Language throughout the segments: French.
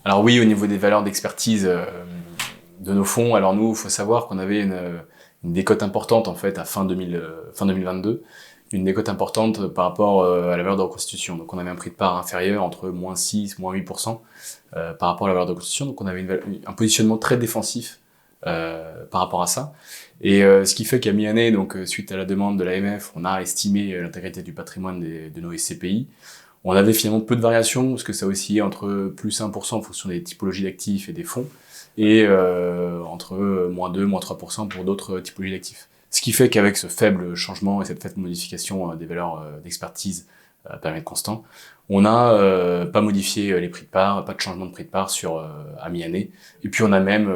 Alors oui, au niveau des valeurs d'expertise de nos fonds, alors nous, il faut savoir qu'on avait une décote importante en fait à fin 2022, une décote importante par rapport à la valeur de reconstitution. Donc on avait un prix de part inférieur entre -6, -8% par rapport à la valeur de reconstitution. Donc on avait un positionnement très défensif par rapport à ça. Et ce qui fait qu'à mi-année, donc suite à la demande de l'AMF, on a estimé l'intégrité du patrimoine de nos SCPI. On avait finalement peu de variations, parce que ça oscillait entre plus 1% en fonction des typologies d'actifs et des fonds, et entre -2, -3% pour d'autres typologies d'actifs. Ce qui fait qu'avec ce faible changement et cette faible modification des valeurs d'expertise à périmètre constant, on n'a pas modifié les prix de part, pas de changement de prix de part à mi-année. Et puis on a même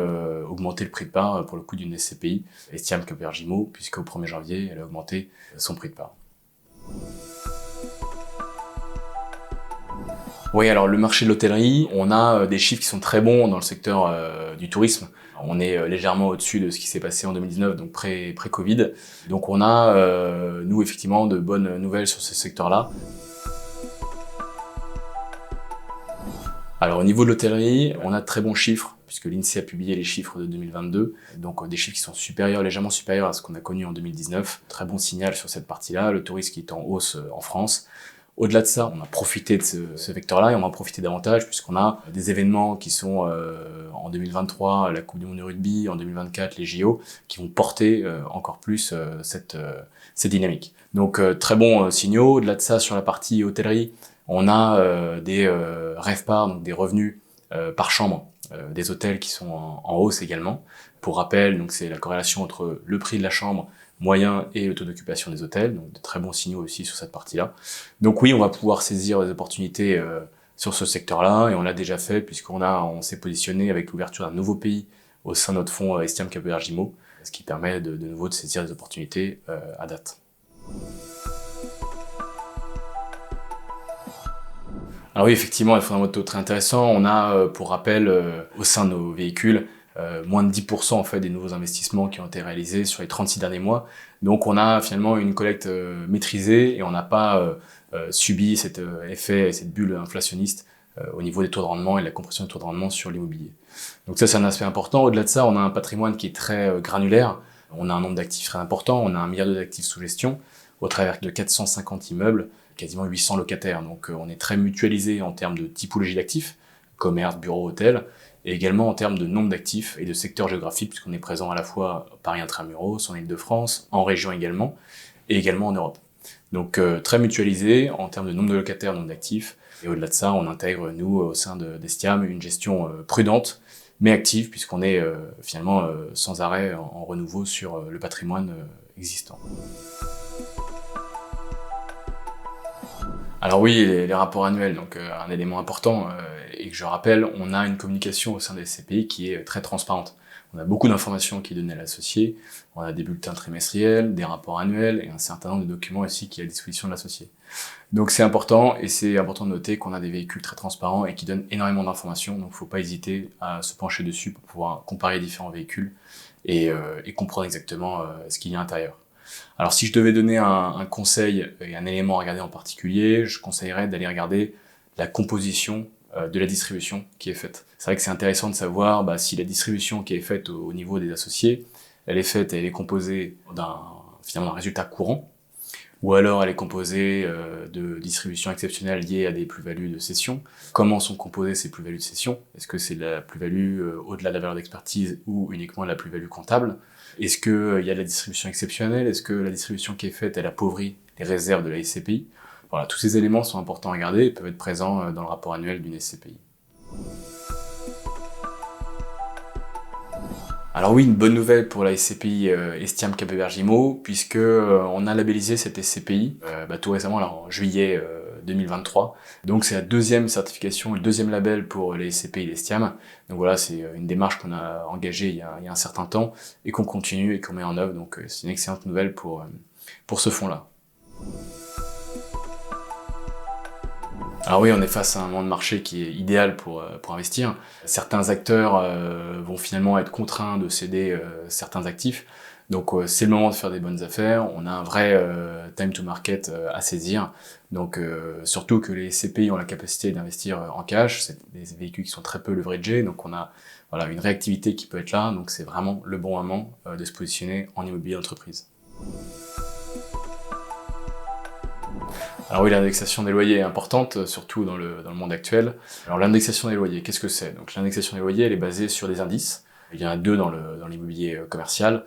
augmenté le prix de part pour le coup d'une SCPI, Estiam Capvergimo, puisqu'au 1er janvier, elle a augmenté son prix de part. Oui, alors le marché de l'hôtellerie, on a des chiffres qui sont très bons dans le secteur du tourisme. On est légèrement au-dessus de ce qui s'est passé en 2019, donc pré-Covid. Donc on a, nous, effectivement, de bonnes nouvelles sur ce secteur-là. Alors au niveau de l'hôtellerie, on a de très bons chiffres, puisque l'INSEE a publié les chiffres de 2022, donc des chiffres qui sont légèrement supérieurs à ce qu'on a connu en 2019. Très bon signal sur cette partie-là, le tourisme qui est en hausse en France. Au-delà de ça, on a profité de ce vecteur-là et on va en profiter davantage puisqu'on a des événements qui sont en 2023, la Coupe du Monde de rugby, en 2024, les JO, qui vont porter encore plus cette dynamique. Donc très bons signaux. Au-delà de ça, sur la partie hôtellerie, on a des RevPAR, donc des revenus par chambre, des hôtels qui sont en hausse également. Pour rappel, donc c'est la corrélation entre le prix de la chambre moyen et le taux d'occupation des hôtels, donc de très bons signaux aussi sur cette partie-là. Donc oui, on va pouvoir saisir des opportunités sur ce secteur-là, et on l'a déjà fait puisqu'on s'est positionné avec l'ouverture d'un nouveau pays au sein de notre fonds Estiam Capvergimo, ce qui permet de nouveau de saisir des opportunités à date. Alors oui, effectivement, les fondamentaux très intéressants. On a, pour rappel, au sein de nos véhicules, moins de 10% en fait des nouveaux investissements qui ont été réalisés sur les 36 derniers mois. Donc on a finalement une collecte maîtrisée et on n'a pas subi cet effet, cette bulle inflationniste au niveau des taux de rendement et de la compression des taux de rendement sur l'immobilier. Donc ça, c'est un aspect important. Au-delà de ça, on a un patrimoine qui est très granulaire. On a un nombre d'actifs très important. On a 1 milliard d'actifs sous gestion au travers de 450 immeubles, quasiment 800 locataires. Donc on est très mutualisé en termes de typologie d'actifs, commerce, bureau, hôtel, et également en termes de nombre d'actifs et de secteurs géographiques, puisqu'on est présent à la fois Paris intramuros, en Île-de-France, en région également, et également en Europe. Donc très mutualisé en termes de nombre de locataires, nombre d'actifs, et au-delà de ça, on intègre, nous, au sein d'Estiam, une gestion prudente, mais active, puisqu'on est finalement sans arrêt en renouveau sur le patrimoine existant. Alors oui, les rapports annuels, donc un élément important, et que je rappelle, on a une communication au sein des SCPI qui est très transparente. On a beaucoup d'informations qui sont données à l'associé, on a des bulletins trimestriels, des rapports annuels, et un certain nombre de documents aussi qui est à disposition de l'associé. Donc c'est important, et c'est important de noter qu'on a des véhicules très transparents et qui donnent énormément d'informations, donc il ne faut pas hésiter à se pencher dessus pour pouvoir comparer différents véhicules et comprendre exactement ce qu'il y a à l'intérieur. Alors si je devais donner un conseil et un élément à regarder en particulier, je conseillerais d'aller regarder la composition de la distribution qui est faite. C'est vrai que c'est intéressant de savoir si la distribution qui est faite au niveau des associés, elle est composée finalement d'un résultat courant, ou alors elle est composée de distributions exceptionnelles liées à des plus-values de cession. Comment sont composées ces plus-values de cession? Est-ce que c'est de la plus-value au-delà de la valeur d'expertise ou uniquement de la plus-value comptable? Est-ce qu'il y a de la distribution exceptionnelle? Est-ce que la distribution qui est faite, elle appauvrit les réserves de la SCPI? Voilà, tous ces éléments sont importants à regarder et peuvent être présents dans le rapport annuel d'une SCPI. Alors oui, une bonne nouvelle pour la SCPI Estiam Capvergimo, puisque on a labellisé cette SCPI tout récemment, là, en juillet 2023. Donc c'est la deuxième certification, le deuxième label pour les SCPI d'Estiam. Donc voilà, c'est une démarche qu'on a engagée il y a un certain temps et qu'on continue et qu'on met en œuvre. Donc c'est une excellente nouvelle pour ce fonds-là. Alors oui, on est face à un moment de marché qui est idéal pour investir. Certains acteurs vont finalement être contraints de céder certains actifs. Donc c'est le moment de faire des bonnes affaires, on a un vrai time to market à saisir, donc surtout que les SCPI ont la capacité d'investir en cash, c'est des véhicules qui sont très peu leveragés, donc on a voilà, une réactivité qui peut être là, donc c'est vraiment le bon moment de se positionner en immobilier d'entreprise. Alors oui, l'indexation des loyers est importante, surtout dans le monde actuel. Alors l'indexation des loyers, qu'est-ce que c'est? Donc l'indexation des loyers, elle est basée sur des indices. Il y en a deux dans l'immobilier commercial,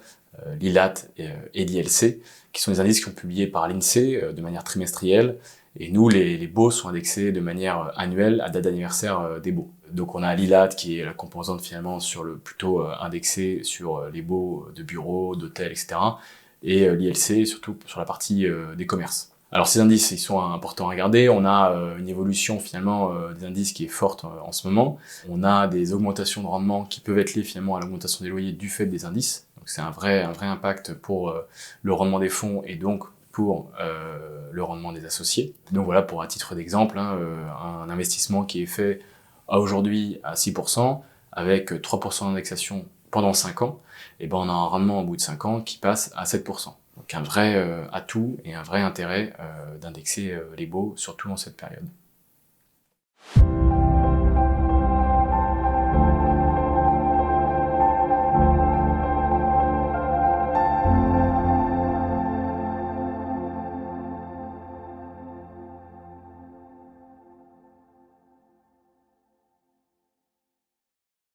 l'ILAT et l'ILC, qui sont des indices qui sont publiés par l'INSEE de manière trimestrielle. Et nous, les baux sont indexés de manière annuelle à date d'anniversaire des baux. Donc on a l'ILAT qui est la composante finalement sur le plutôt indexée sur les baux de bureaux, d'hôtels, etc. Et l'ILC surtout sur la partie des commerces. Alors ces indices, ils sont importants à regarder. On a une évolution finalement des indices qui est forte en ce moment. On a des augmentations de rendement qui peuvent être liées finalement à l'augmentation des loyers du fait des indices. Donc c'est un vrai impact pour le rendement des fonds et donc pour le rendement des associés. Donc voilà, pour un titre d'exemple, un investissement qui est fait aujourd'hui à 6%, avec 3% d'indexation pendant 5 ans, et ben on a un rendement au bout de 5 ans qui passe à 7%. Donc un vrai atout et un vrai intérêt d'indexer les baux, surtout dans cette période.